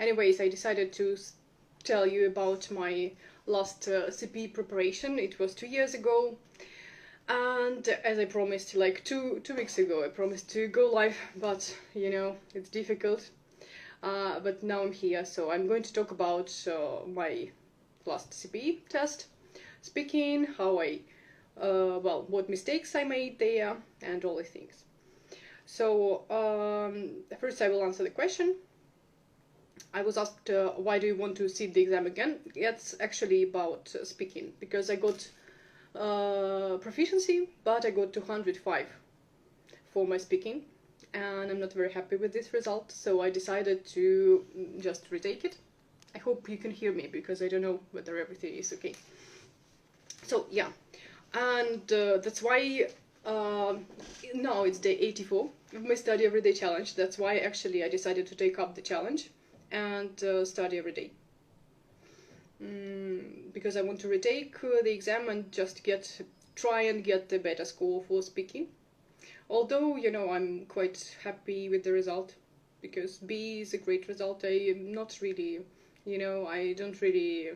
Anyways, I decided to tell you about my last CPE preparation. It was 2 years ago, and as I promised, like two weeks ago, I promised to go live, but you know, it's difficult. But now I'm here, so I'm going to talk about my last CPE test, speaking, how what mistakes I made there, and all the things. So first I will answer the question. I was asked, why do you want to sit the exam again? It's actually about speaking, because I got proficiency, but I got 205 for my speaking, and I'm not very happy with this result, so I decided to just retake it. I hope you can hear me, because I don't know whether everything is okay. So yeah, and that's why now it's day 84 of my study everyday challenge. That's why actually I decided to take up the challenge and study every day. Because I want to retake the exam and just try and get the better score for speaking. Although, you know, I'm quite happy with the result, because B is a great result. I am not really, you know, I don't really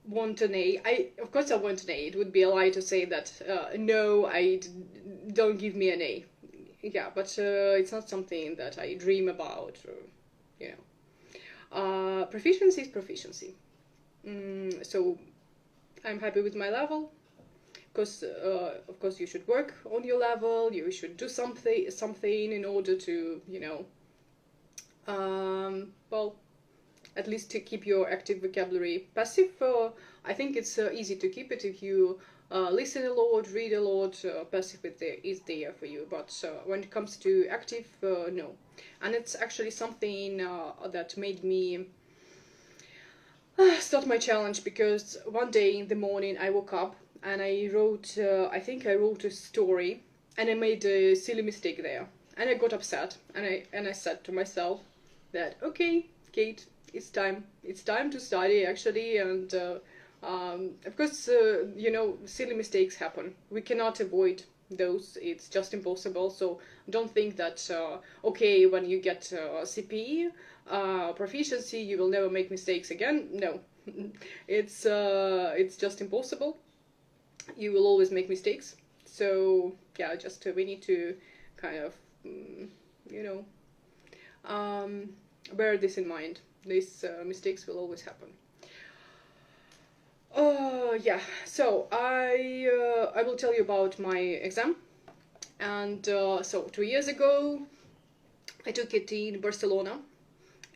want an A. Of course I want an A. It would be a lie to say that, no, don't give me an A. Yeah, but it's not something that I dream about, you know. Proficiency is proficiency. So I'm happy with my level, because of course you should work on your level, you should do something in order to, you know, well, at least to keep your active vocabulary passive. I think it's easy to keep it if you listen a lot, read a lot. Passive is there for you, but when it comes to active, no. And it's actually something that made me start my challenge, because one day in the morning I woke up and I wrote, I think I wrote a story, and I made a silly mistake there, and I got upset, and I said to myself that, okay, Kate, it's time to study actually, and of course, you know, silly mistakes happen. We cannot avoid those. It's just impossible. So don't think that okay, when you get CPE proficiency, you will never make mistakes again. No, it's just impossible. You will always make mistakes. So yeah, just we need to kind of you know, bear this in mind. These mistakes will always happen. Yeah, so I will tell you about my exam. And so 2 years ago I took it in Barcelona,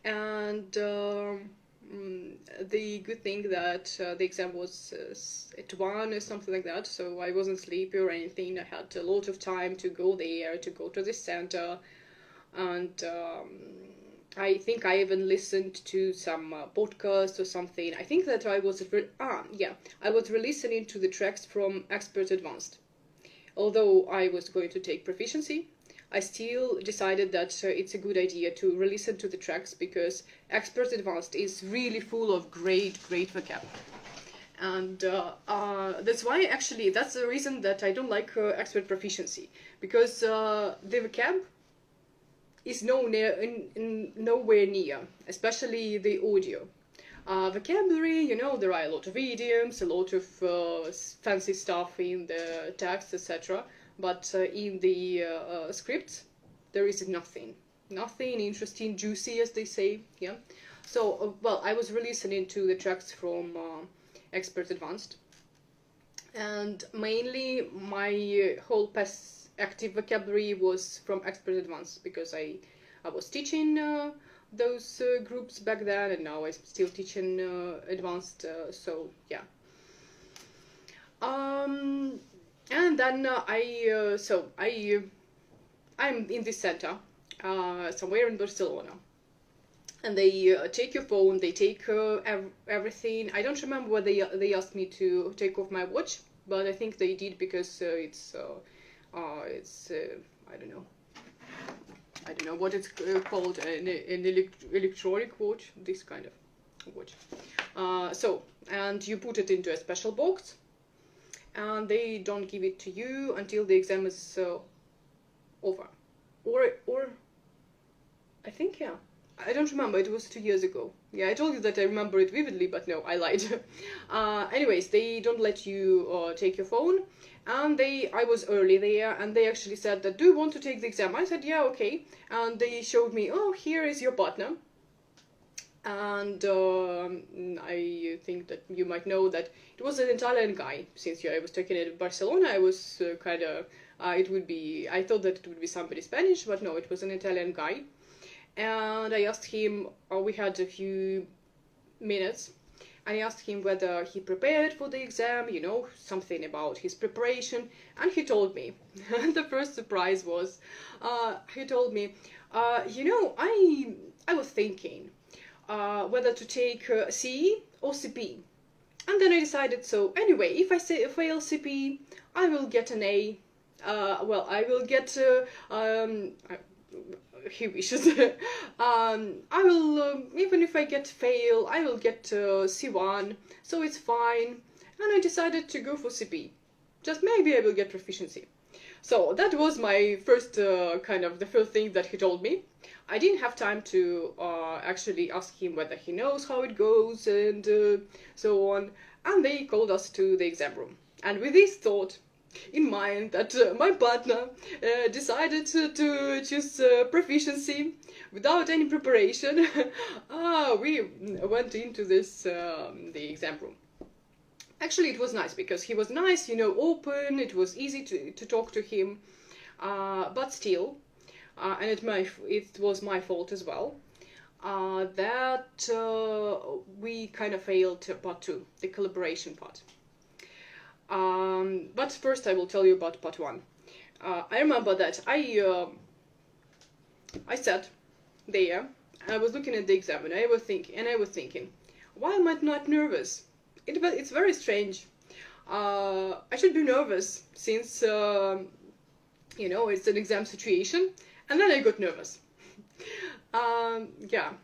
and the good thing that the exam was at 1 or something like that, so I wasn't sleepy or anything. I had a lot of time to go there, to go to the center, and I think I even listened to some podcast or something. I think that I was I was re-listening to the tracks from Expert Advanced. Although I was going to take proficiency, I still decided that it's a good idea to re-listen to the tracks, because Expert Advanced is really full of great vocab. And that's why, actually, that's the reason that I don't like Expert Proficiency, because the vocab is nowhere near, especially the audio. Vocabulary, you know, there are a lot of idioms, a lot of fancy stuff in the text, etc. But in the scripts, there is nothing interesting, juicy, as they say. Yeah. So, well, I was re-listening to the tracks from Expert Advanced, and mainly my whole active vocabulary was from Expert Advanced, because I was teaching those groups back then, and now I'm still teaching advanced, so yeah. And then I'm in this center somewhere in Barcelona, and they take your phone, they take everything. I don't remember whether they asked me to take off my watch, but I think they did, because it's I don't know what it's called, an electronic watch, this kind of watch. And you put it into a special box, and they don't give it to you until the exam is over. Or I think, yeah, I don't remember, it was 2 years ago. Yeah, I told you that I remember it vividly, but no, I lied. Anyways, they don't let you take your phone, and I was early there, and they actually said that, do you want to take the exam? I said, yeah, okay. And they showed me, oh, here is your partner. And I think that you might know that it was an Italian guy. Since I was taking it in Barcelona, I was kind of, I thought that it would be somebody Spanish, but no, it was an Italian guy. And I asked him, we had a few minutes, and I asked him whether he prepared for the exam, something about his preparation, and he told me. And the first surprise was, he told me, I was thinking whether to take CE or CPE. And then I decided, so anyway, if I fail CPE, I will get an A. I will get he wishes. I will, even if I get fail, I will get C1, so it's fine. And I decided to go for CP. Just maybe I will get proficiency. So that was my first the first thing that he told me. I didn't have time to actually ask him whether he knows how it goes and so on. And they called us to the exam room. And with this thought in mind that my partner decided to choose proficiency without any preparation, we went into the exam room. Actually, it was nice because he was nice, open, it was easy to talk to him, but still, and it was my fault as well, that we kind of failed part 2, the collaboration part. But first I will tell you about part 1. I remember that I sat there, I was looking at the exam, and I was thinking, why am I not nervous? It's very strange. I should be nervous since, it's an exam situation, and then I got nervous. Yeah.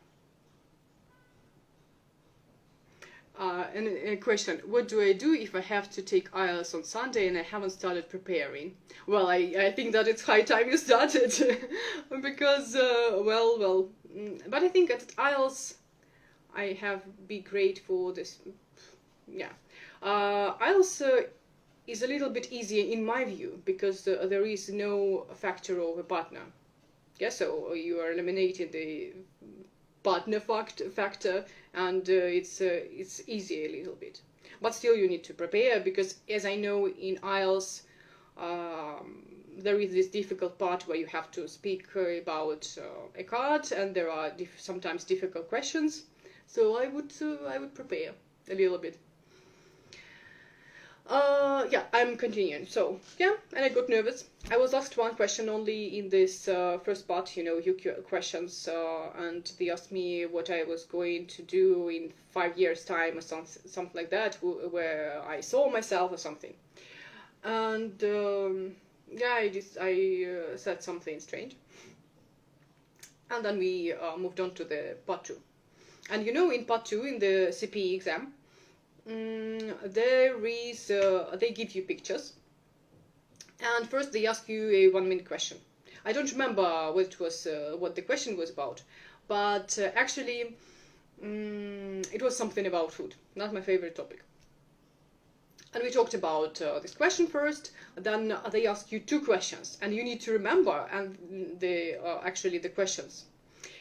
And a question, what do I do if I have to take IELTS on Sunday and I haven't started preparing? Well, I think that it's high time you started. Because, but I think at IELTS I have be great for this. Yeah. IELTS is a little bit easier in my view because there is no factor of a partner. Yeah, so you are eliminating the partner factor, and it's easier a little bit. But still you need to prepare because, as I know, in IELTS there is this difficult part where you have to speak about a card, and there are sometimes difficult questions. So I would prepare a little bit. Yeah, I'm continuing. So, yeah, and I got nervous. I was asked one question only in this first part, questions, and they asked me what I was going to do in 5 years' time or something like that, where I saw myself or something. And, yeah, I said something strange. And then we moved on to the part 2. And in part 2, in the CPE exam, there is they give you pictures, and first they ask you a 1-minute question. I don't remember what the question was about, but actually it was something about food, not my favorite topic. And we talked about this question first, then they ask you 2 questions, and you need to remember the questions.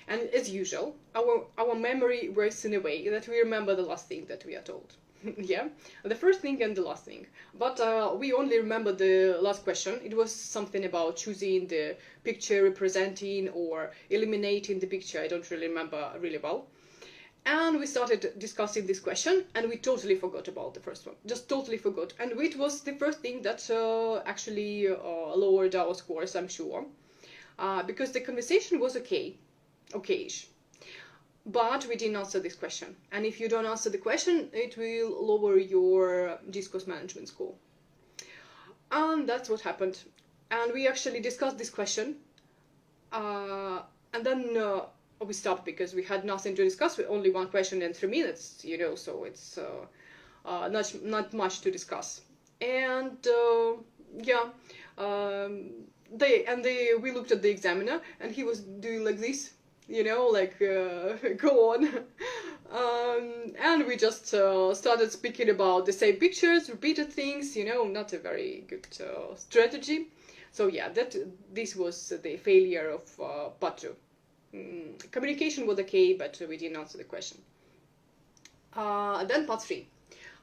And as usual, our memory works in a way that we remember the last thing that we are told. Yeah, the first thing and the last thing. But we only remember the last question. It was something about choosing the picture representing or eliminating the picture. I don't really remember really well. And we started discussing this question, and we totally forgot about the first one. Just totally forgot. And it was the first thing that actually lowered our scores, I'm sure. Because the conversation was okay-ish. But we didn't answer this question. And if you don't answer the question, it will lower your discourse management score. And that's what happened. And we actually discussed this question. And then we stopped because we had nothing to discuss. With only one question in 3 minutes, so it's not much to discuss. And yeah, we looked at the examiner, and he was doing like this. like go on. And we just started speaking about the same pictures, repeated things, not a very good strategy. So yeah, this was the failure of part 2. Communication was okay, but we didn't answer the question. Then part 3.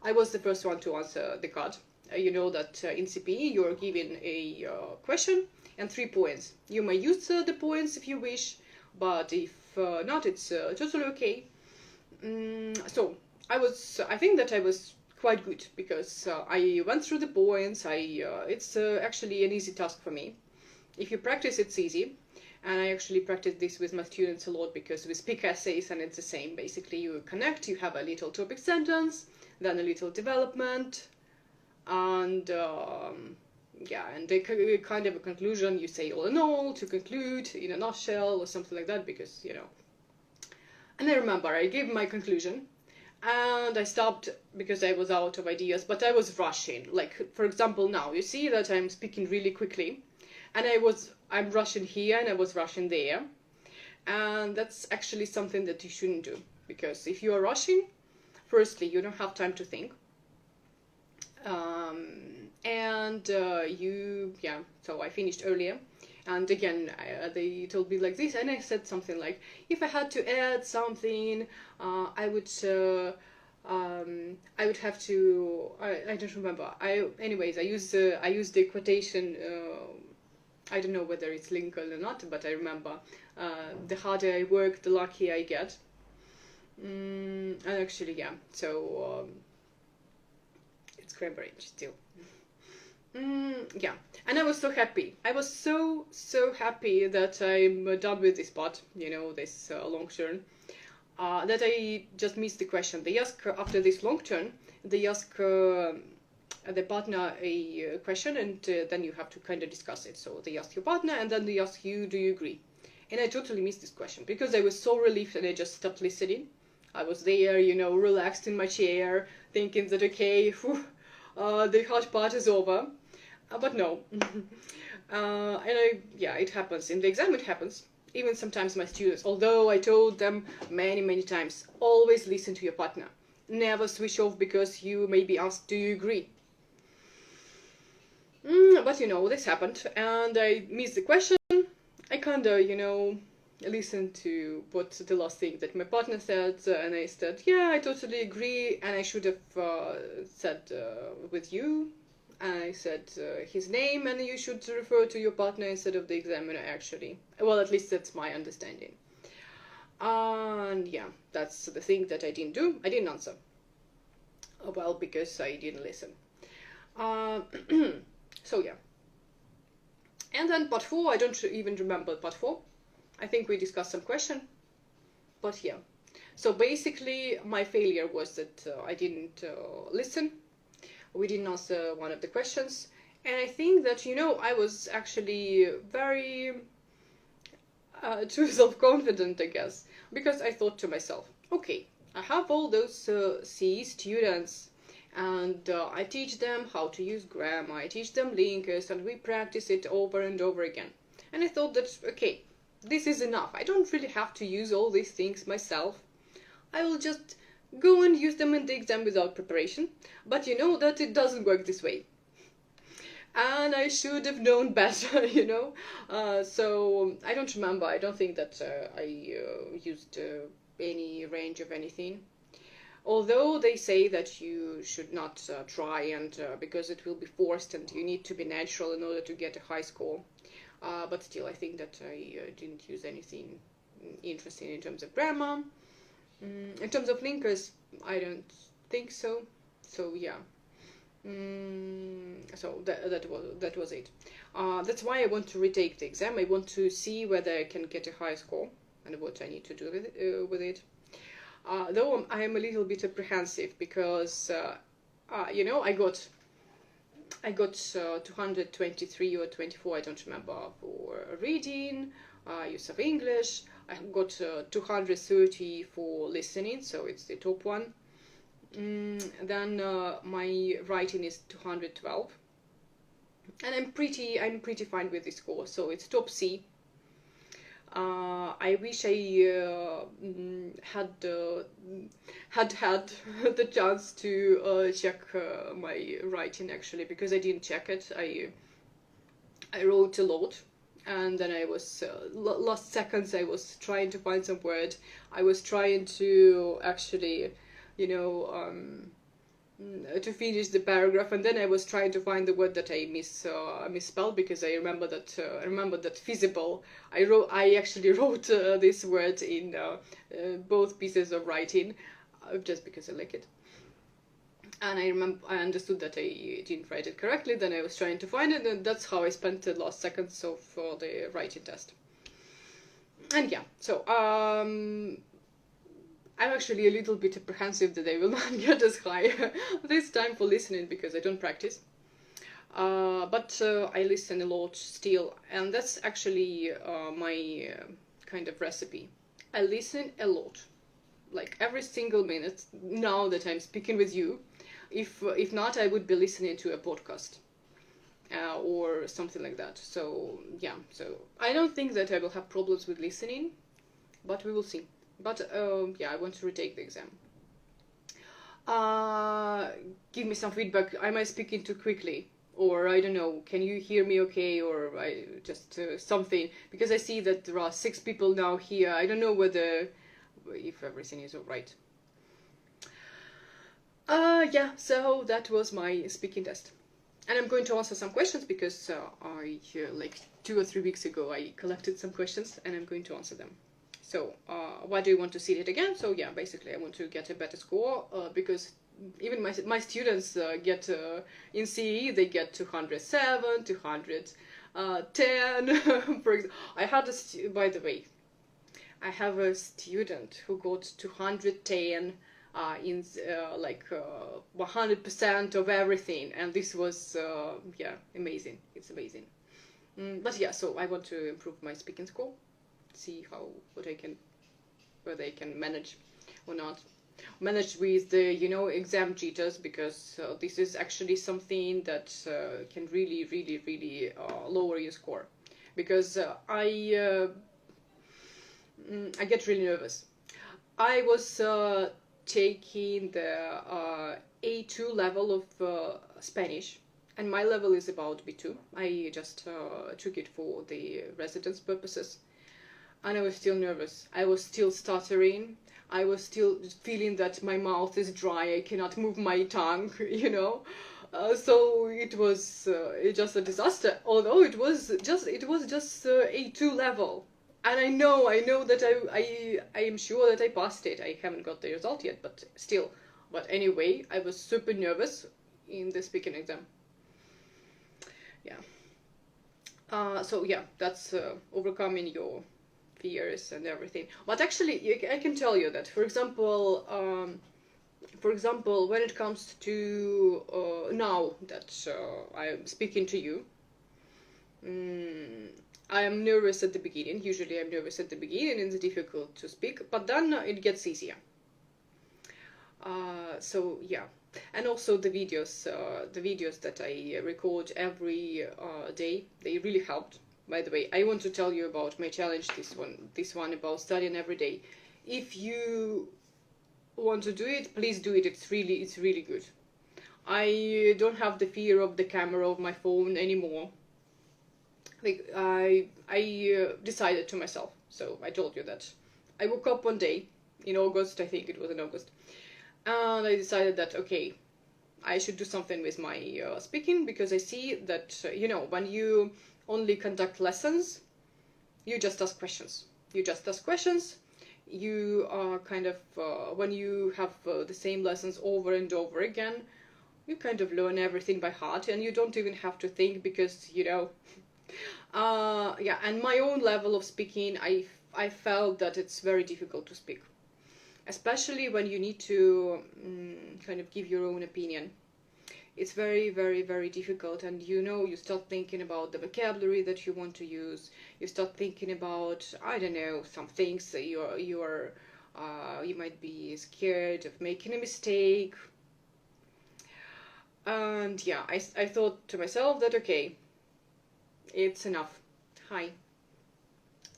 I was the first one to answer the card. You know that in CPE you're given a question and 3 points. You may use the points if you wish, but if not, it's totally okay. So I think that I was quite good because I went through the points. It's actually an easy task for me. If you practice, it's easy. And I actually practice this with my students a lot because we speak essays and it's the same. Basically, you connect, you have a little topic sentence, then a little development, and and a kind of a conclusion. You say all in all, to conclude, in a nutshell, or something like that, because, And I remember I gave my conclusion, and I stopped because I was out of ideas, but I was rushing. Like, for example, now, you see that I'm speaking really quickly, and I'm rushing here and I was rushing there. And that's actually something that you shouldn't do, because if you are rushing, firstly, you don't have time to think. So I finished earlier. And again, they told me like this, and I said something like, if I had to add something, I would have to. I don't remember. Anyways, I used the quotation. I don't know whether it's Lincoln or not, but I remember the harder I work, the luckier I get. And actually, yeah. So it's Cranberry still. Yeah, and I was so happy. I was so happy that I'm done with this part, this long turn, that I just missed the question. They ask after this long turn, they ask the partner a question, and then you have to kind of discuss it. So they ask your partner, and then they ask you, do you agree? And I totally missed this question because I was so relieved and I just stopped listening. I was there, relaxed in my chair, thinking that, okay, the hard part is over. But no. It happens. In the exam it happens. Even sometimes my students, although I told them many times, always listen to your partner. Never switch off because you may be asked, do you agree? But this happened, and I missed the question. I kind of, listened to what the last thing that my partner said, and I said, yeah, I totally agree, and I should have said with you. I said his name, and you should refer to your partner instead of the examiner, actually. Well, at least that's my understanding. And yeah, that's the thing that I didn't do. I didn't answer. Well, because I didn't listen. So yeah. And then part 4, I don't even remember part 4. I think we discussed some question. But yeah. So basically, my failure was that I didn't listen. We didn't answer one of the questions. And I think that, I was actually very too self-confident, I guess. Because I thought to myself, okay, I have all those CE students, and I teach them how to use grammar, I teach them linkers, and we practice it over and over again. And I thought that, okay, this is enough. I don't really have to use all these things myself. I will just go and use them in the exam without preparation. But you know that it doesn't work this way. And I should have known better, So I don't remember. I don't think that I used any range of anything. Although they say that you should not try, and because it will be forced and you need to be natural in order to get a high score. But still, I think that I didn't use anything interesting in terms of grammar. In terms of linkers, I don't think so. So yeah. So that was it. That's why I want to retake the exam. I want to see whether I can get a high score and what I need to do with it. Though I am a little bit apprehensive because I got 223 or 24, I don't remember, for reading, use of English. I got 230 for listening, so it's the top one. Then my writing is 212, and I'm pretty fine with this score, so it's top C. I wish I had the chance to check my writing actually, because I didn't check it. I wrote a lot, and then I was last seconds I was trying to find some word. I was trying to actually, you know, to finish the paragraph, and then I was trying to find the word that I misspelled, because I remember that feasible. I actually wrote this word in both pieces of writing, just because I like it. And I understood that I didn't write it correctly. Then I was trying to find it, and that's how I spent the last seconds of the writing test. And yeah, so I'm actually a little bit apprehensive that I will not get as high this time for listening, because I don't practice. But I listen a lot still, and that's actually my kind of recipe. I listen a lot, like every single minute. Now that I'm speaking with you, if not, I would be listening to a podcast or something like that. So yeah, so I don't think that I will have problems with listening, but we will see. But yeah, I want to retake the exam. Give me some feedback. Am I speaking too quickly? Or I don't know, can you hear me okay? Or I just something, because I see that there are 6 people now here. I don't know whether if everything is alright. Yeah, so that was my speaking test. And I'm going to answer some questions, because I like 2 or 3 weeks ago I collected some questions, and I'm going to answer them. So why do you want to see it again? So yeah, basically I want to get a better score, because even my students get in CE, they get 207, 210. For example, by the way, I have a student who got 210 in like 100% of everything, and this was yeah, amazing. It's amazing. But yeah, so I want to improve my speaking score, see whether I can manage or not. Manage with the exam jitters, because this is actually something that can really lower your score, because I get really nervous. I was taking the A2 level of Spanish, and my level is about B2. I just took it for the residence purposes, and I was still nervous. I was still stuttering. I was still feeling that my mouth is dry. I cannot move my tongue, so it was just a disaster. Although it was just A2 level, and I know that I am sure that I passed it. I haven't got the result yet, but still. But anyway, I was super nervous in the speaking exam. Yeah. So yeah, that's overcoming your fears and everything. But actually, I can tell you that, for example, when it comes to now that I am speaking to you, I am nervous at the beginning. Usually, I'm nervous at the beginning, and it's difficult to speak. But then it gets easier. So yeah, and also the videos that I record every day, they really helped. By the way, I want to tell you about my challenge, this one about studying every day. If you want to do it, please do it. It's really good. I don't have the fear of the camera of my phone anymore. Like I decided to myself. So I told you that I woke up one day in August. I think it was in August, and I decided that okay, I should do something with my speaking, because I see that when you only conduct lessons, you just ask questions. You are kind of when you have the same lessons over and over again, you kind of learn everything by heart, and you don't even have to think, because yeah. And my own level of speaking, I felt that it's very difficult to speak, especially when you need to kind of give your own opinion. It's very difficult, and you start thinking about the vocabulary that you want to use. You start thinking about, I don't know, some things that you might be scared of making a mistake. And yeah, I thought to myself that okay, it's enough. Hi.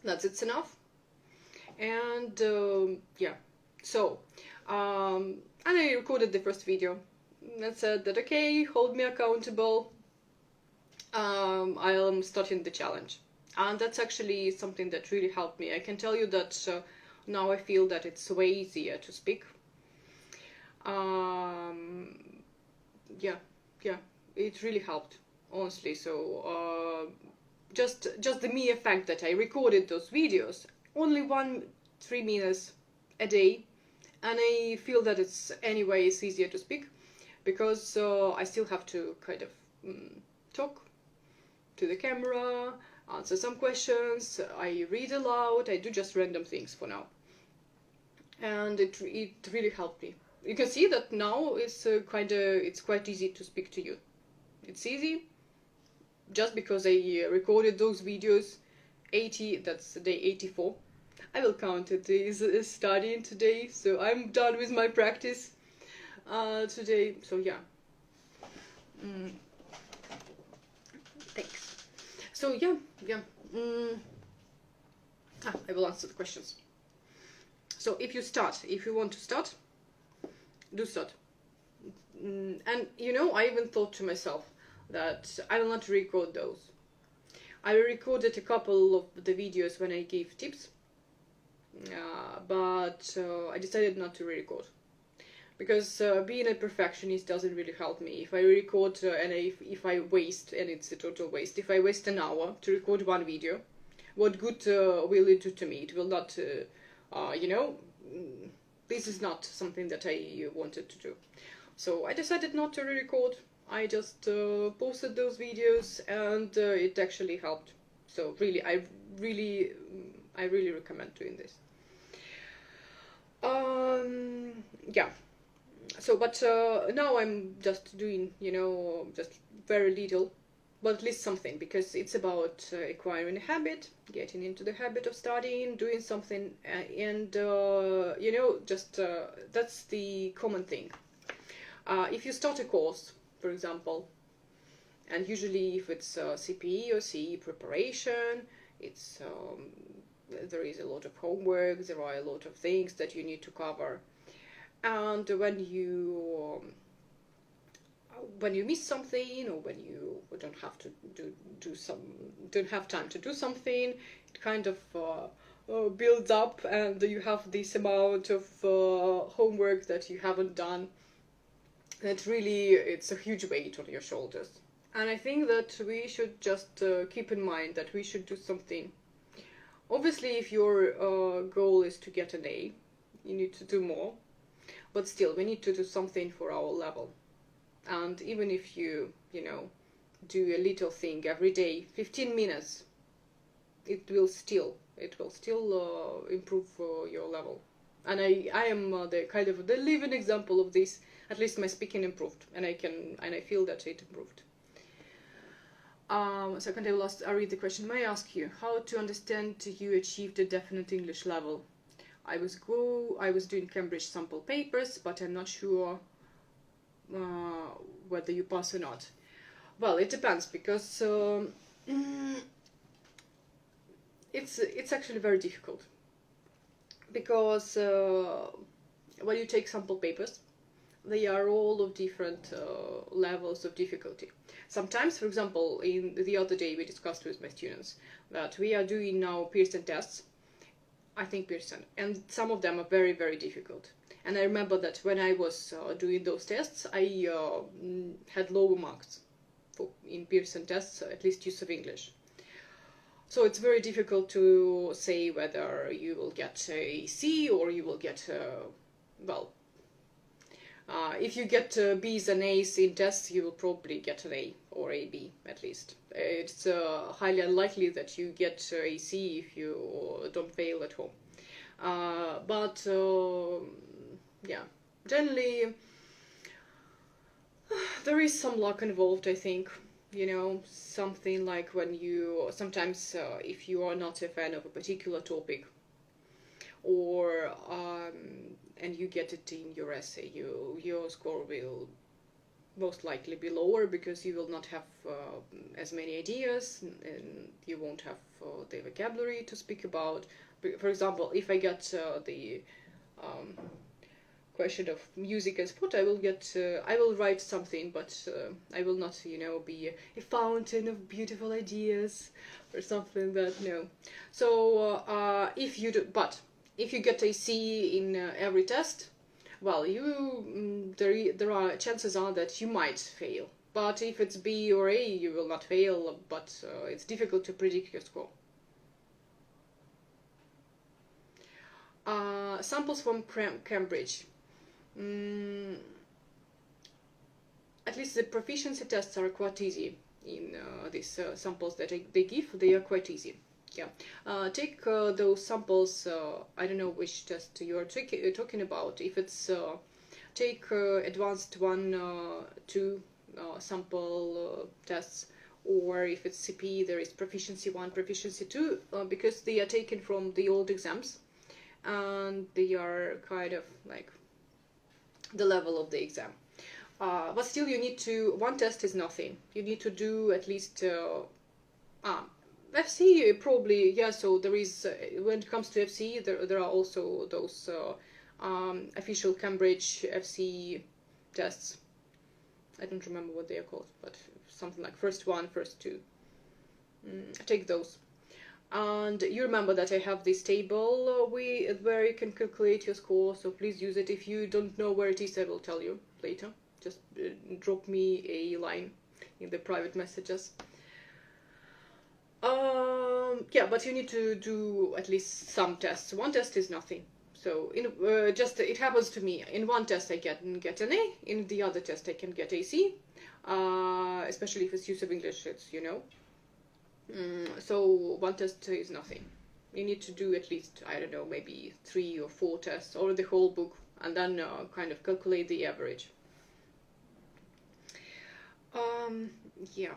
It's enough. And yeah, so and I recorded the first video and said that, okay, hold me accountable. I'm starting the challenge, and that's actually something that really helped me. I can tell you that now I feel that it's way easier to speak. um, yeah, yeah, it really helped, honestly. So just the mere fact that I recorded those videos, only 3 minutes a day, and I feel that it's anyways easier to speak, because I still have to kind of talk to the camera, answer some questions, I read aloud, I do just random things for now, and it really helped me. You can see that now it's quite easy to speak to you. It's easy just because I recorded those videos. 80, that's day 84. I will count it as studying today, so I'm done with my practice today. So yeah, thanks. So yeah, yeah. I will answer the questions. So if you want to start, do start. And I even thought to myself that I will not record those. I recorded a couple of the videos when I gave tips, but I decided not to re-record, because being a perfectionist doesn't really help me. If I record and if I waste, and it's a total waste, if I waste an hour to record one video, what good will it do to me? It will not, this is not something that I wanted to do. So I decided not to re-record. I just posted those videos, and it actually helped. So really, I really recommend doing this. Yeah. So, but now I'm just doing, just very little, but at least something, because it's about acquiring a habit, getting into the habit of studying, doing something, and just that's the common thing. If you start a course, for example, and usually if it's CPE or CE preparation, it's there is a lot of homework, there are a lot of things that you need to cover, and when you miss something, or when you don't have to don't have time to do something, it kind of builds up, and you have this amount of homework that you haven't done. That really, it's a huge weight on your shoulders. And I think that we should just keep in mind that we should do something. Obviously, if your goal is to get an A, you need to do more. But still, we need to do something for our level. And even if you do a little thing every day, 15 minutes, it will still improve your level. And I am the kind of the living example of this. At least my speaking improved, and I feel that it improved. Second, I read the question. May I ask you how to understand you achieved a definite English level? I was doing Cambridge sample papers, but I'm not sure whether you pass or not. Well, it depends, because it's actually very difficult, because when you take sample papers, they are all of different levels of difficulty. Sometimes, for example, in the other day we discussed with my students that we are doing now Pearson tests, I think Pearson, and some of them are very, very difficult. And I remember that when I was doing those tests, I had lower marks in Pearson tests, at least use of English. So it's very difficult to say whether you will get a C or you will get if you get B's and A's in tests, you will probably get an A or a B at least. It's highly unlikely that you get a C if you don't fail at home. But yeah, generally there is some luck involved, I think. Something like when you sometimes if you are not a fan of a particular topic, or and you get it in your essay, your score will most likely be lower because you will not have as many ideas, and you won't have the vocabulary to speak about. For example, if I get the question of music and sport, I will write something, but I will not, be a fountain of beautiful ideas or something that, no. So if you get a C in every test, well, there are chances are that you might fail. But if it's B or A, you will not fail, but it's difficult to predict your score. Samples from Cambridge. At least the proficiency tests are quite easy in these samples that they give. They are quite easy. Yeah. Take those samples. I don't know which test you're talking about. If it's take advanced 1, 2 sample tests, or if it's CPE, there is proficiency 1, proficiency 2, because they are taken from the old exams, and they are kind of like the level of the exam. But still, you need to, one test is nothing. You need to do at least, FC probably, yeah, so there is, when it comes to FC, there are also those official Cambridge FC tests. I don't remember what they are called, but something like first 1, first 2. Take those. And you remember that I have this table where you can calculate your score, so please use it. If you don't know where it is, I will tell you later. Just drop me a line in the private messages. Yeah, but you need to do at least some tests. One test is nothing. So it happens to me. In one test I get an A. In the other test I can get a C. Especially if it's use of English, it's so one test is nothing. You need to do at least, I don't know, maybe 3 or 4 tests or the whole book, and then kind of calculate the average. Yeah.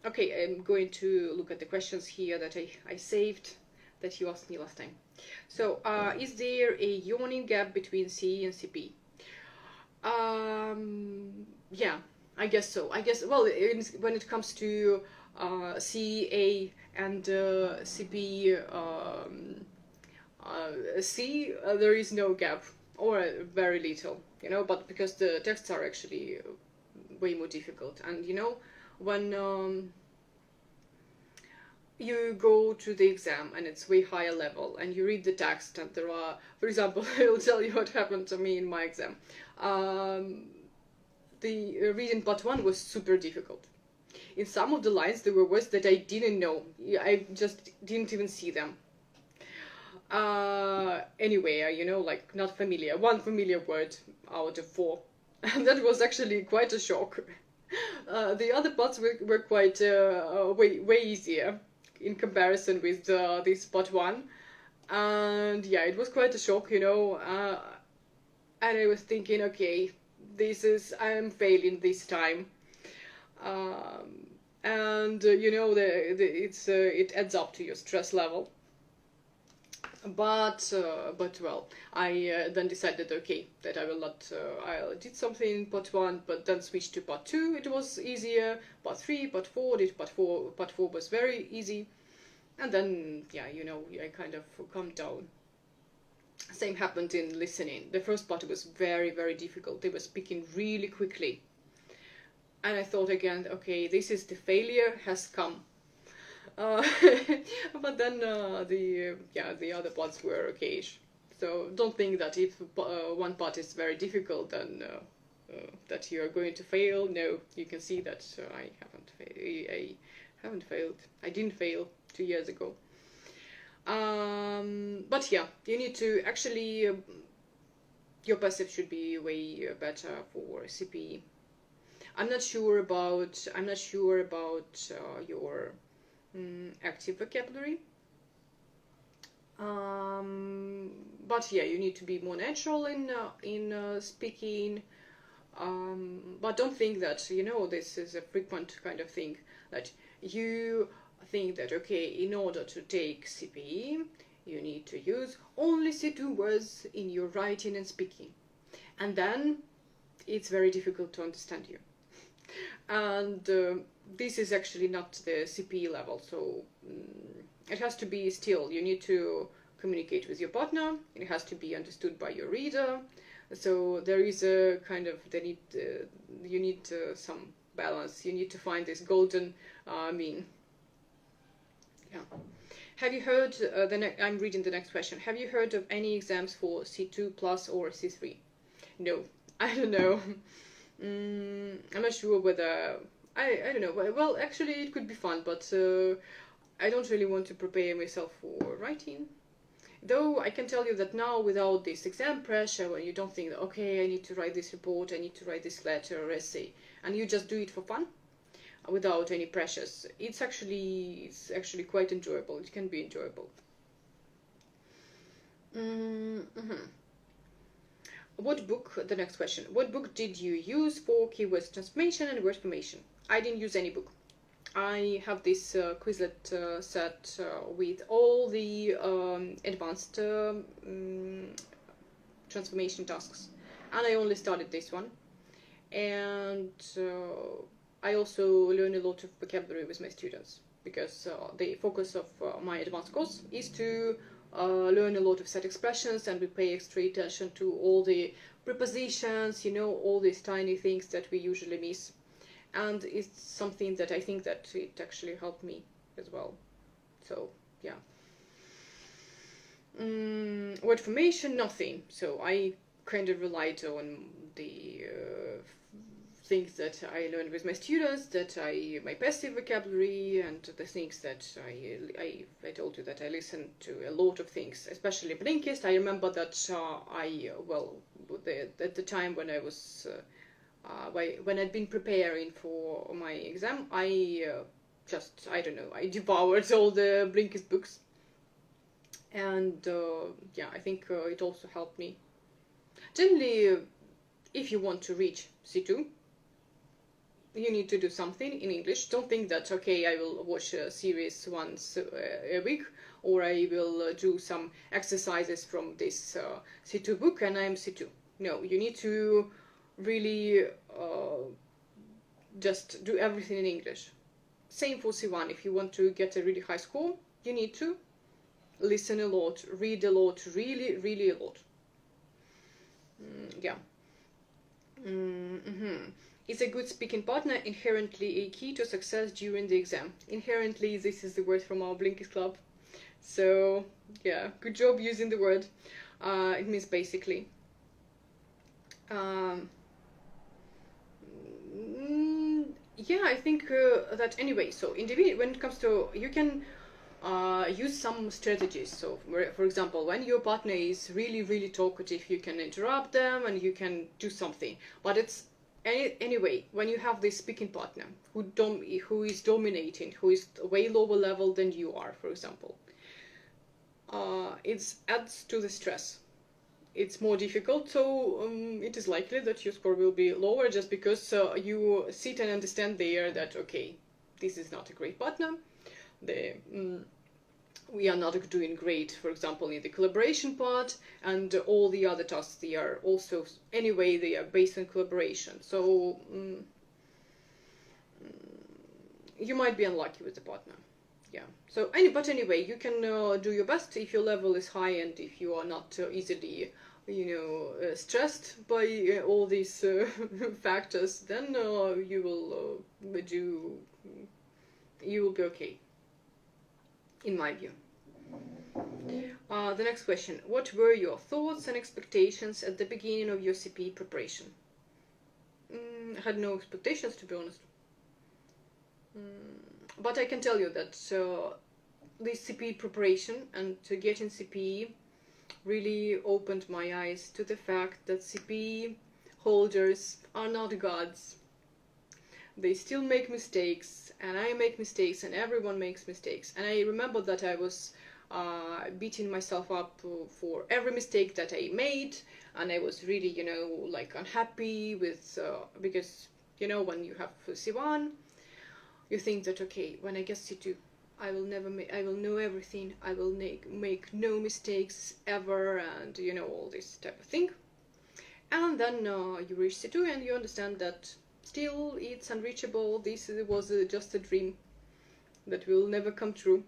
Okay, I'm going to look at the questions here that I saved that you asked me last time. So, is there a yawning gap between CE and CPE? Yeah, I guess so. I guess, well, when it comes to CA and CPE C, there is no gap, or very little, but because the texts are actually way more difficult. And when you go to the exam and it's way higher level and you read the text, and there are, for example, I will tell you what happened to me in my exam. The reading part 1 was super difficult. In some of the lines there were words that I didn't know. I just didn't even see them. Anyway, like not familiar. 1 familiar word out of 4. And that was actually quite a shock. The other parts were quite way easier in comparison with this part 1. And yeah, it was quite a shock, and I was thinking, okay, I'm failing this time. And it adds up to your stress level. But well, I then decided, okay, that I will not. I did something in part 1, but then switched to part 2. It was easier. Part 3, part 4. Part 4 was very easy, and then yeah, I kind of calmed down. Same happened in listening. The first part was very, very difficult. They were speaking really quickly, and I thought again, okay, this is the failure has come. But then the other parts were okay. So don't think that if one part is very difficult, then that you are going to fail. No, you can see that I haven't failed. I didn't fail 2 years ago. But yeah, you need to actually your passive should be way better for CPE. I'm not sure about your active vocabulary, but yeah, you need to be more natural in speaking, but don't think that this is a frequent kind of thing, that you think that okay, in order to take CPE you need to use only C2 words in your writing and speaking, and then it's very difficult to understand you. And this is actually not the CPE level, so it has to be still, you need to communicate with your partner, it has to be understood by your reader, so there is a kind of, you need some balance, you need to find this golden mean. Yeah. Have you heard, I'm reading the next question, have you heard of any exams for C2 plus or C3? No, I don't know. I'm not sure whether, I don't know, well actually it could be fun, but I don't really want to prepare myself for writing. Though I can tell you that now, without this exam pressure, when you don't think, okay, I need to write this report, I need to write this letter or essay, and you just do it for fun, without any pressures, it's actually quite enjoyable. It can be enjoyable. Mm-hmm. The next question, what book did you use for keywords transformation and word formation? I didn't use any book. I have this Quizlet set with all the advanced transformation tasks, and I only started this one. And I also learn a lot of vocabulary with my students, because the focus of my advanced course is to learn a lot of set expressions, and we pay extra attention to all the prepositions, all these tiny things that we usually miss. And it's something that I think that it actually helped me as well. So, yeah. Word formation, nothing. So I kind of relied on the things that I learned with my students, my passive vocabulary, and the things that I told you that I listened to a lot of things, especially Blinkist. I remember that at the time when I was when I'd been preparing for my exam, I devoured all the Blinkist books, and I think it also helped me. Generally, if you want to reach C2, you need to do something in English. Don't think that, okay, I will watch a series once a week, or I will do some exercises from this C2 book and I'm C2. No, you need to really just do everything in English. Same for C1. If you want to get a really high score, you need to listen a lot, read a lot, really, really a lot. Yeah. Mm-hmm. Is a good speaking partner inherently a key to success during the exam? Inherently, this is the word from our Blinkist club. So, yeah, good job using the word. It means basically. Yeah, I think that anyway, so when it comes to, you can use some strategies. So, for example, when your partner is really, really talkative, you can interrupt them and you can do something. But it's anyway, when you have this speaking partner who is dominating, who is way lower level than you are, for example, it adds to the stress. It's more difficult, so it is likely that your score will be lower, just because you sit and understand there that, okay, this is not a great partner. We are not doing great, for example, in the collaboration part, and all the other tasks, they are also, anyway, they are based on collaboration. So you might be unlucky with the partner. Yeah. So but anyway, you can do your best if your level is high and if you are not easily, stressed by all these factors. Then you will be okay, in my view. The next question: what were your thoughts and expectations at the beginning of your CPE preparation? I had no expectations, to be honest. But I can tell you that this CPE preparation and to getting CPE really opened my eyes to the fact that CPE holders are not gods. They still make mistakes, and I make mistakes, and everyone makes mistakes. And I remember that I was beating myself up for every mistake that I made, and I was really, unhappy with because when you have C1, you think that, okay, when I get C2, I will know everything, I will make no mistakes ever, and all this type of thing. And then you reach C2 and you understand that still it's unreachable. This was just a dream that will never come true.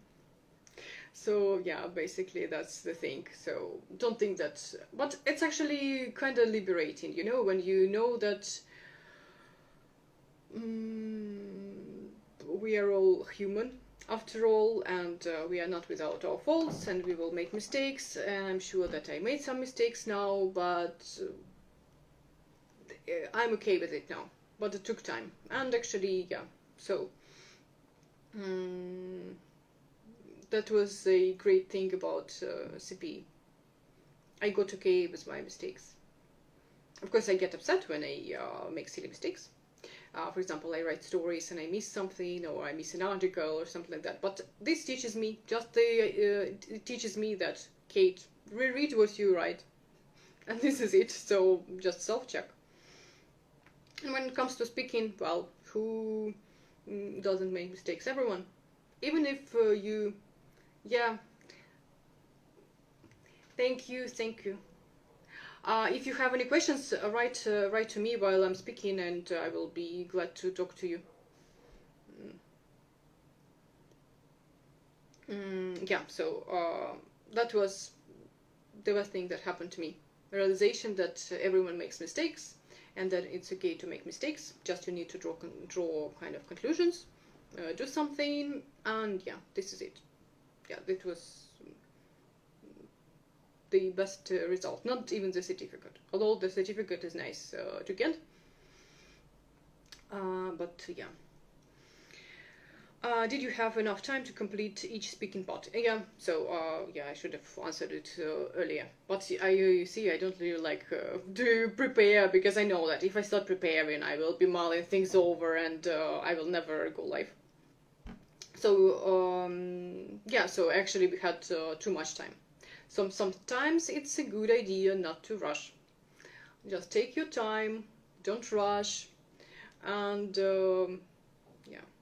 So yeah, basically that's the thing. So don't think that, but it's actually kind of liberating, you know, when you know that we are all human after all, and we are not without our faults, and we will make mistakes. And I'm sure that I made some mistakes now, but I'm okay with it now. But it took time, and actually, yeah. So that was a great thing about CPE. I got okay with my mistakes. Of course, I get upset when I make silly mistakes. For example, I write stories and I miss something, or I miss an article or something like that. But this teaches me, it teaches me that, Kate, reread what you write. And this is it, so just self-check. And when it comes to speaking, well, who doesn't make mistakes? Everyone. Even if you, yeah. Thank you. If you have any questions, write to me while I'm speaking, and I will be glad to talk to you. Yeah, so that was the best thing that happened to me. The realization that everyone makes mistakes, and that it's okay to make mistakes. Just you need to draw kind of conclusions, do something, and yeah, this is it. Yeah, it was the best result. Not even the certificate, although the certificate is nice to get. But yeah. Did you have enough time to complete each speaking part? Yeah, so yeah, I should have answered it earlier. But you see, I don't really like to prepare, because I know that if I start preparing, I will be mulling things over, and I will never go live. So yeah, so actually we had too much time. Sometimes it's a good idea not to rush. Just take your time, don't rush, and yeah.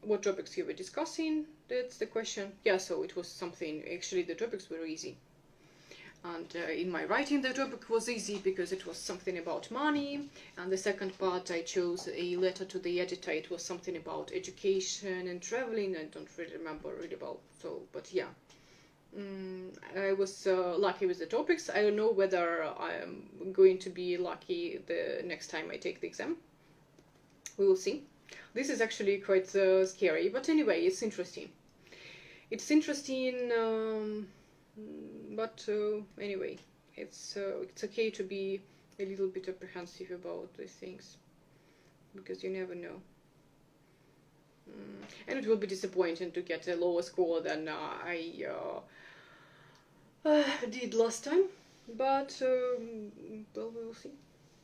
What topics you were discussing? That's the question. Yeah, so it was something, actually the topics were easy. And in my writing, the topic was easy because it was something about money. And the second part, I chose a letter to the editor. It was something about education and traveling. I don't really remember really well. So, but yeah, I was lucky with the topics. I don't know whether I am going to be lucky the next time I take the exam. We will see. This is actually quite scary, but anyway, it's interesting. It's interesting. But anyway, it's okay to be a little bit apprehensive about these things, because you never know. And it will be disappointing to get a lower score than I did last time. But well, we'll see.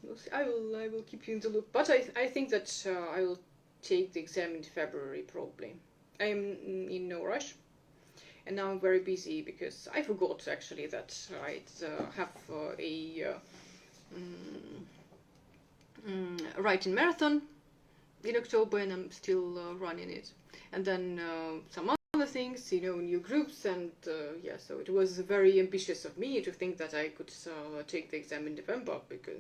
We'll see. I will keep you in the loop. But I think that I will take the exam in February probably. I am in no rush. And now I'm very busy because I forgot actually that I have a writing marathon in October, and I'm still running it. And then some other things, you know, new groups, and yeah, so it was very ambitious of me to think that I could take the exam in November, because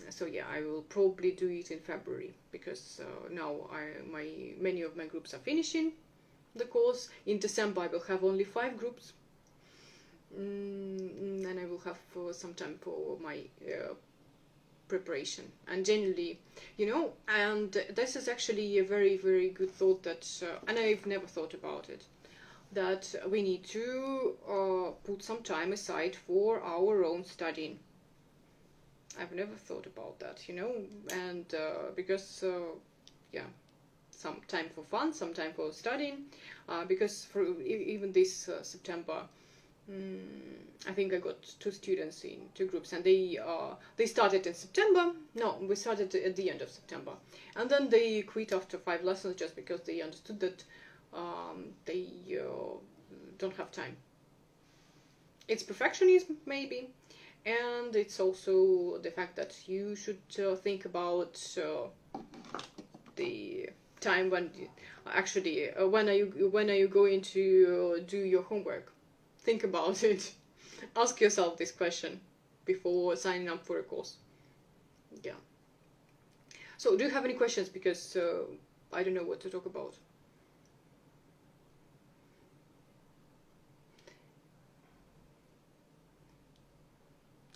so yeah, I will probably do it in February, because now many of my groups are finishing the course. In December I will have only 5 groups, and I will have some time for my preparation. And generally, you know, and this is actually a very, very good thought that, and I've never thought about it, that we need to put some time aside for our own studying. I've never thought about that, you know, and because, yeah, some time for fun, some time for studying, because for even this September, I think I got 2 students in 2 groups, and they started in September. No, we started at the end of September, and then they quit after 5 lessons just because they understood that they don't have time. It's perfectionism, maybe, and it's also the fact that you should think about the time when actually when are you going to do your homework? Think about it. Ask yourself this question. before signing up for a course. Yeah. So do you have any questions? Because I don't know what to talk about.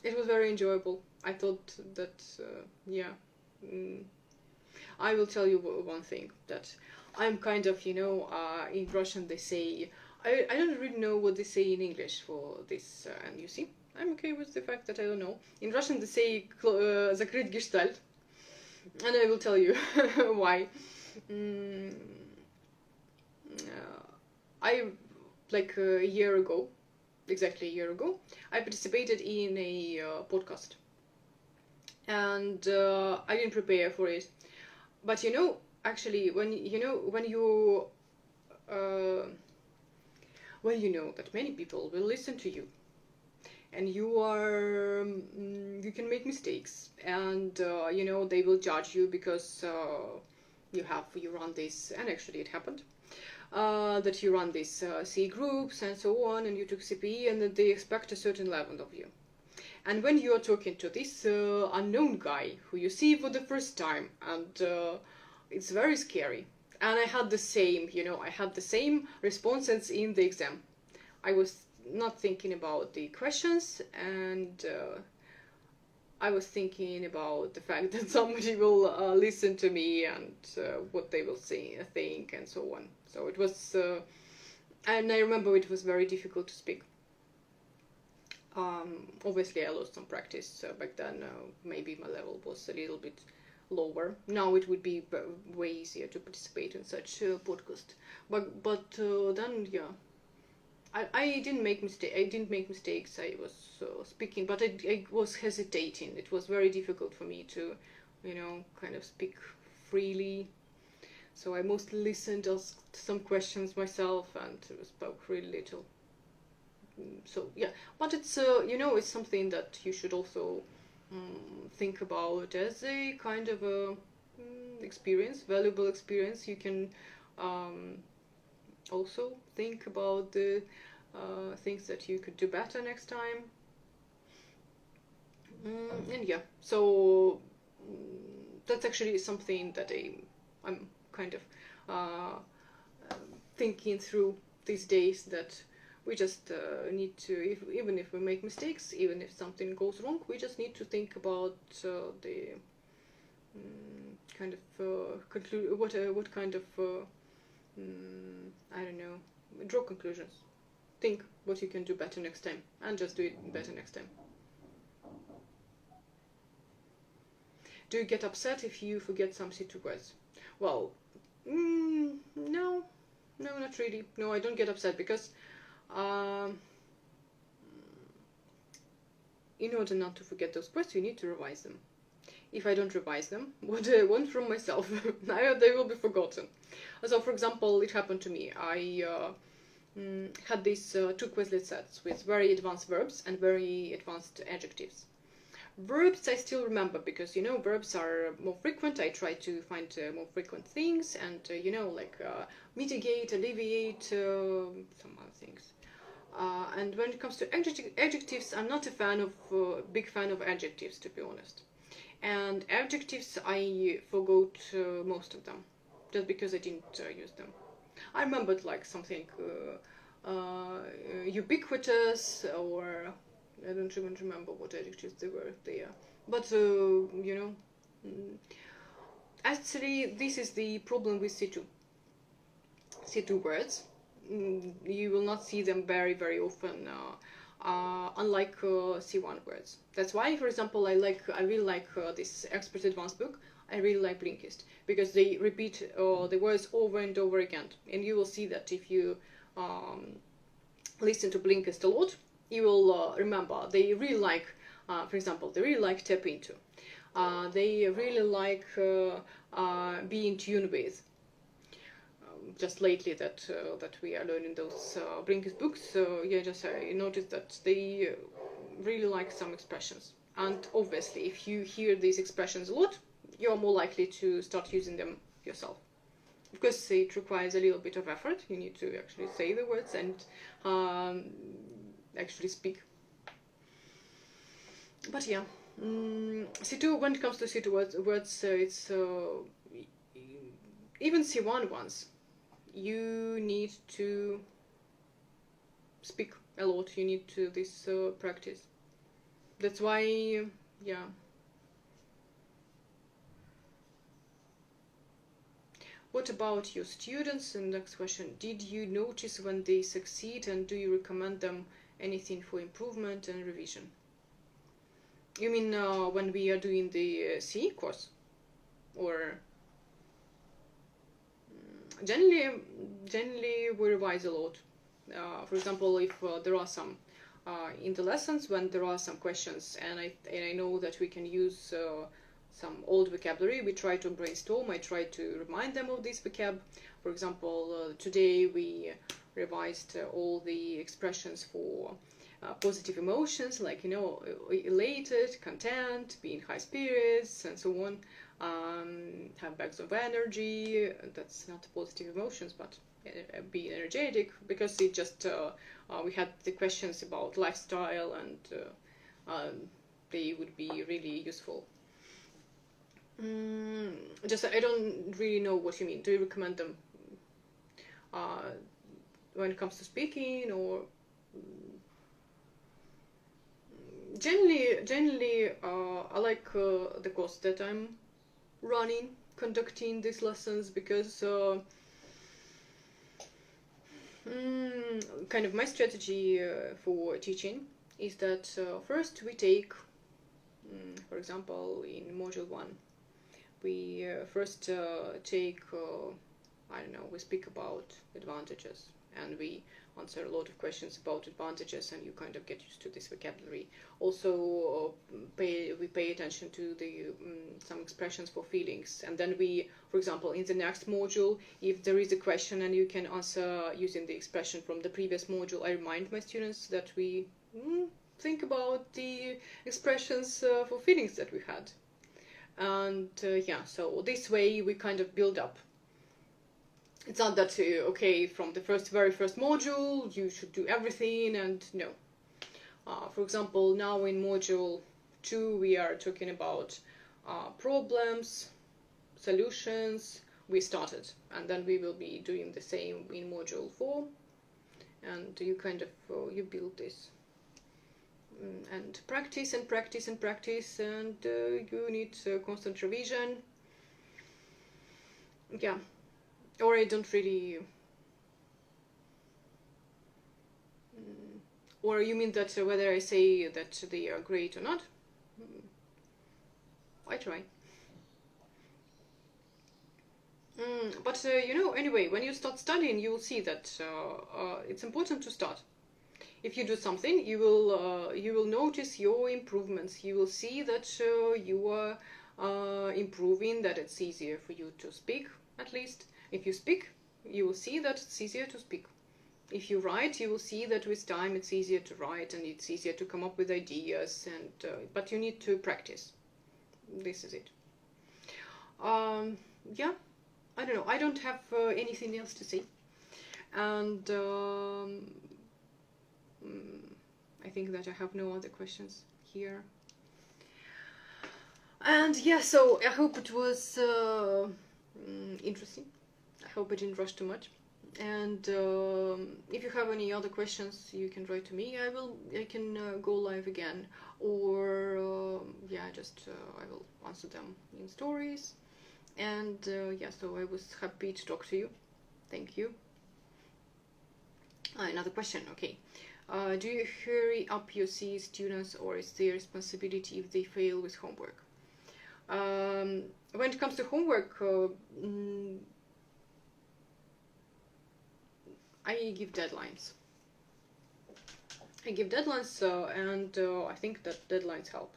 It was very enjoyable. I thought that, yeah. Mm, I will tell you one thing, that I'm kind of, in Russian they say, I don't really know what they say in English for this, and you see, I'm okay with the fact that I don't know. In Russian they say закрыть гештальт, and I will tell you why. Mm, I, like a year ago, exactly a year ago, I participated in a podcast, and I didn't prepare for it. But actually, uh, when you know that many people will listen to you, and you can make mistakes, and they will judge you because you run this, and actually it happened. That you run these CE groups and so on, and you took CPE, and that they expect a certain level of you. And when you're talking to this unknown guy who you see for the first time, and it's very scary. And I had the same, responses in the exam. I was not thinking about the questions, and I was thinking about the fact that somebody will listen to me, and what they will think, and so on. So it was, and I remember it was very difficult to speak. Obviously, I lost some practice back then. Maybe my level was a little bit lower. Now it would be way easier to participate in such a podcast. But then, yeah, I didn't make mistake. I didn't make mistakes. I was speaking, but I was hesitating. It was very difficult for me to, kind of speak freely. So I mostly listened, asked some questions myself, and spoke really little. So yeah, but it's it's something that you should also think about as a kind of a valuable experience. You can also think about the things that you could do better next time. And yeah, so that's actually something that I'm kind of thinking through these days, that we just need to, even if we make mistakes, even if something goes wrong, we just need to think about the kind of conclude what kind of I don't know, draw conclusions. Think what you can do better next time, and just do it better next time. Do you get upset if you forget some C2 words? Well, no, not really. No, I don't get upset, because in order not to forget those words, you need to revise them. If I don't revise them, what I want from myself, they will be forgotten. So, for example, it happened to me. I had these two Quizlet sets with very advanced verbs and very advanced adjectives. Verbs I still remember, because verbs are more frequent. I try to find more frequent things, and like mitigate, alleviate, some other things. And when it comes to adjectives, I'm not a big fan of adjectives, to be honest. And adjectives, I forgot most of them, just because I didn't use them. I remembered like something ubiquitous, or I don't even remember what adjectives they were there. But actually, this is the problem with C2. C2 words. You will not see them very, very often, unlike C1 words. That's why, for example, I really like this Expert Advanced book. I really like Blinkist, because they repeat the words over and over again. And you will see that if you listen to Blinkist a lot, you will remember. They really like, for example, they really like tap into. They really like be in tune with. Just lately that we are learning those Blinkist books, so yeah, just I noticed that they really like some expressions. And obviously, if you hear these expressions a lot, you're more likely to start using them yourself. Of course, it requires a little bit of effort. You need to actually say the words and actually speak. But yeah, C2, when it comes to C2 words, it's even C1 ones, you need to speak a lot, you need to this practice. That's why, yeah. What about your students? And next question, did you notice when they succeed, and do you recommend them anything for improvement and revision? You mean when we are doing the CE course? Or generally we revise a lot. For example, if there are some in the lessons when there are some questions, and I know that we can use some old vocabulary, we try to brainstorm. I try to remind them of this vocab. For example, today we revised all the expressions for positive emotions, like elated, content, be in high spirits, and so on. Have bags of energy. That's not positive emotions, but be energetic, because it just we had the questions about lifestyle, and they would be really useful. Just I don't really know what you mean. Do you recommend them when it comes to speaking, or generally I like the course that I'm running, conducting these lessons, because kind of my strategy for teaching is that first we take, for example, in module 1, we first take, I don't know, we speak about advantages, and we answer a lot of questions about advantages, and you kind of get used to this vocabulary. Also, we pay attention to the some expressions for feelings, and then we, for example, in the next module, if there is a question and you can answer using the expression from the previous module, I remind my students that we think about the expressions for feelings that we had. And yeah, so this way we kind of build up. It's not that okay, from the very first module you should do everything, and no. For example, now in module 2 we are talking about problems, solutions. We started, and then we will be doing the same in module 4, and you kind of you build this. And practice and practice and practice, and you need constant revision. Yeah. Or I don't really. Or you mean that whether I say that they are great or not? I try. But anyway, when you start studying, you will see that it's important to start. If you do something, you will notice your improvements. You will see that you are improving. That it's easier for you to speak, at least. If you speak, you will see that it's easier to speak. If you write, you will see that with time it's easier to write, and it's easier to come up with ideas. And but you need to practice. This is it. Yeah, I don't know. I don't have anything else to say, and I think that I have no other questions here. And yeah, so I hope it was interesting. I hope I didn't rush too much. And if you have any other questions, you can write to me. I can go live again, or yeah, just I will answer them in stories. And yeah, so I was happy to talk to you. Thank you. Another question. Okay. Do you hurry up your CE students, or is their responsibility if they fail with homework? When it comes to homework, I give deadlines. And I think that deadlines help.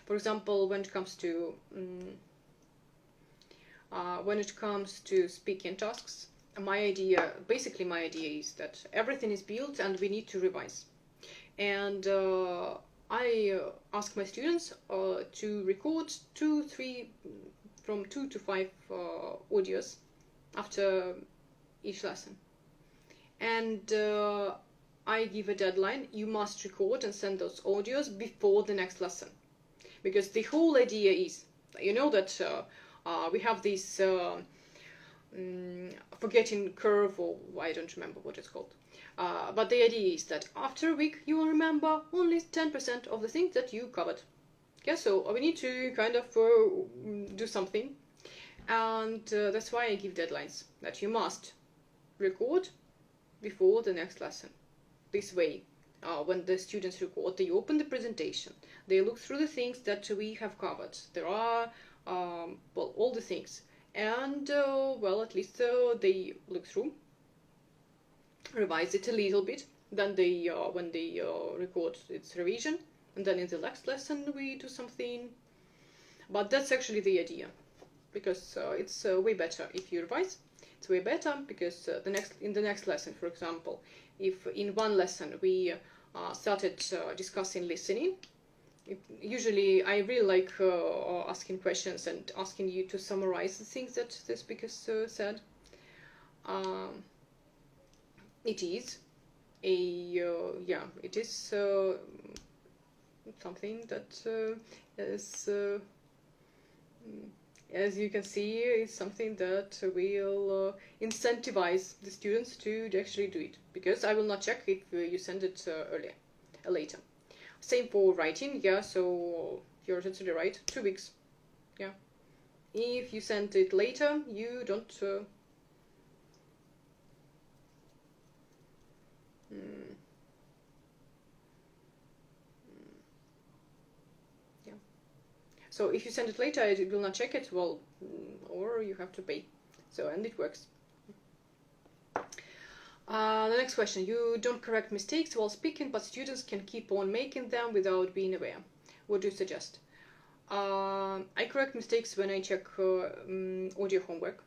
For example, when it comes to speaking tasks, my idea is that everything is built and we need to revise. And I ask my students to record from 2 to 5 audios after each lesson. And I give a deadline. You must record and send those audios before the next lesson, because the whole idea is, you know, that we have this forgetting curve, or I don't remember what it's called. But the idea is that after a week you will remember only 10% of the things that you covered. Yeah, so we need to kind of do something, and that's why I give deadlines, that you must record before the next lesson. This way, when the students record, they open the presentation, they look through the things that we have covered. There are, well, all the things, and well, at least they look through, revise it a little bit, then they when they record its revision, and then in the next lesson we do something. But that's actually the idea, because it's way better if you revise. It's way better because in the next lesson, for example, if in one lesson we started discussing listening, usually I really like asking questions and asking you to summarize the things that the speakers said. It is a yeah, it is something that is, as you can see, is something that will incentivize the students to actually do it, because I will not check if you send it later. Same for writing, yeah, so you're totally right, 2 weeks, yeah. If you send it later, you don't yeah. So if you send it later, it will not check it, well, or you have to pay. So, and it works. The next question. You don't correct mistakes while speaking, but students can keep on making them without being aware. What do you suggest? I correct mistakes when I check audio homework.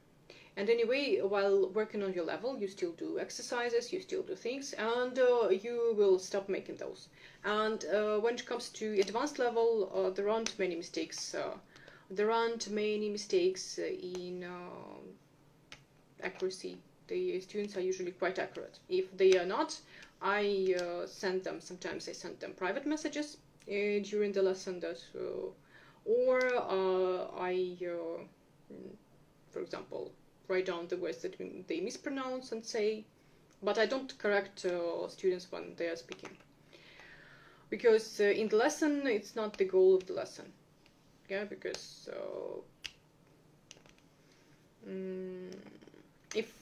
And anyway, while working on your level, you still do exercises, you still do things, and you will stop making those. And when it comes to advanced level, there aren't many mistakes. In accuracy. The students are usually quite accurate. If they are not, I send them. Sometimes I send them private messages during the lesson, that, or I, for example, write down the words that they mispronounce and say, but I don't correct students when they are speaking, because in the lesson it's not the goal of the lesson. Yeah, because if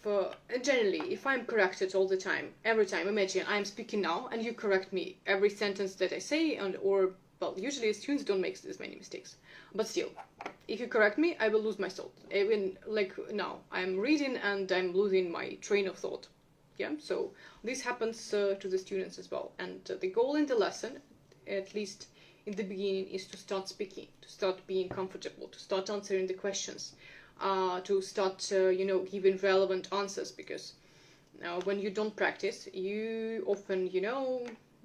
generally, if I'm corrected all the time, every time, imagine I'm speaking now and you correct me every sentence that I say, and or well, usually students don't make this many mistakes, but still, if you correct me, I will lose my thought. Even like now, I'm reading and I'm losing my train of thought. Yeah, so this happens to the students as well. And the goal in the lesson, at least in the beginning, is to start speaking, to start being comfortable, to start answering the questions, to start, giving relevant answers. Because when you don't practice, you often,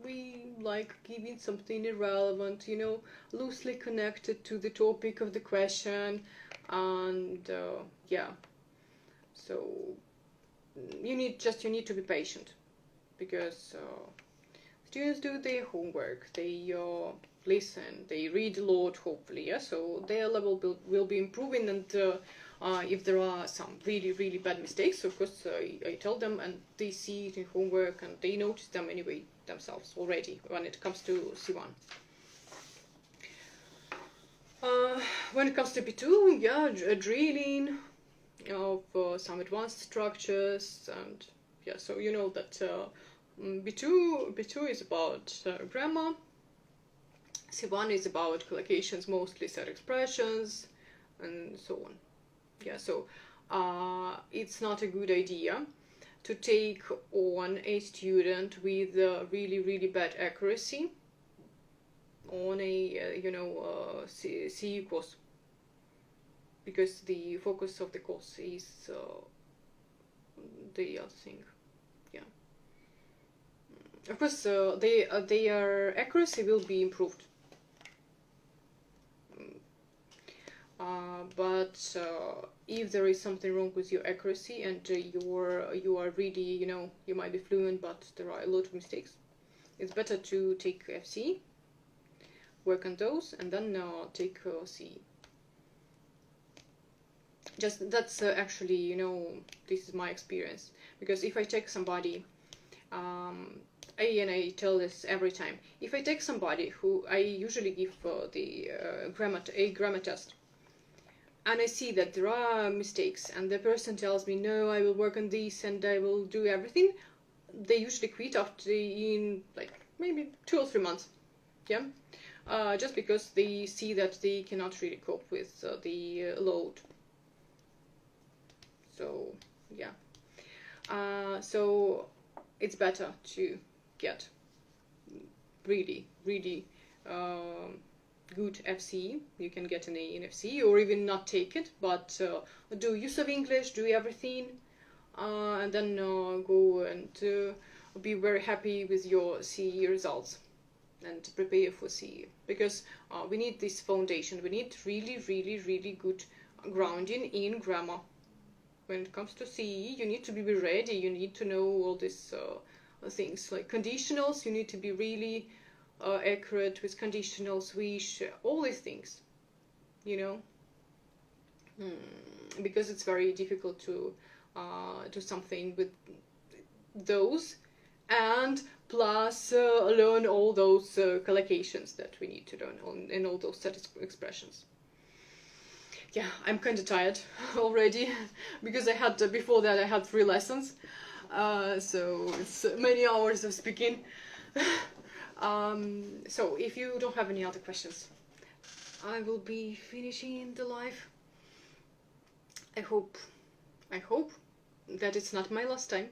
we like giving something irrelevant, loosely connected to the topic of the question, and yeah. So you need to be patient, because students do their homework, they listen, they read a lot, hopefully, yeah. So their level will be improving, and if there are some really, really bad mistakes, of course, I tell them, and they see it in homework, and they notice them anyway themselves already when it comes to C1. When it comes to B2, yeah, drilling of some advanced structures, and yeah, so you know that B2 is about grammar, C1 is about collocations, mostly set expressions, and so on. Yeah, so it's not a good idea to take on a student with really, really bad accuracy on a CE course, because the focus of the course is the other thing. Yeah, of course, their accuracy will be improved. But if there is something wrong with your accuracy and you are really, you might be fluent, but there are a lot of mistakes, it's better to take CE, work on those, and then take CE. Just that's actually, this is my experience. Because if I take somebody, and I tell this every time, if I take somebody who I usually give the grammar test, and I see that there are mistakes, and the person tells me, no, I will work on this and I will do everything, they usually quit after in like maybe 2 or 3 months. Yeah, just because they see that they cannot really cope with the load. So yeah, so it's better to get really, really good FCE. You can get an A in FCE, or even not take it, but do use of English, do everything, and then go and be very happy with your CE results and prepare for CE. Because we need this foundation. We need really, really, really good grounding in grammar. When it comes to CE, you need to be ready. You need to know all these things like conditionals. You need to be really accurate with conditionals, wish, all these things, because it's very difficult to do something with those, and plus learn all those collocations that we need to learn and all those set expressions. Yeah, I'm kind of tired already because I had before that I had 3 lessons, so it's many hours of speaking. So if you don't have any other questions, I will be finishing the live. I hope that it's not my last time.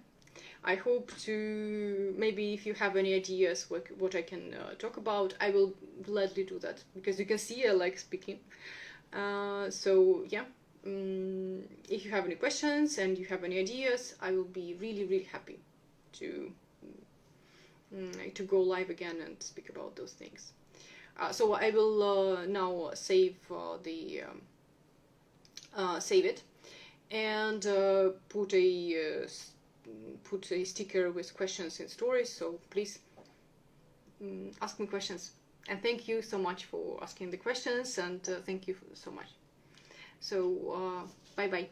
I hope to, maybe if you have any ideas what I can talk about, I will gladly do that, because you can see I like speaking. So yeah, if you have any questions and you have any ideas, I will be really, really happy to go live again and speak about those things. So I will now save save it and put a sticker with questions and stories. So please ask me questions. And thank you so much for asking the questions, and thank you so much. So bye bye.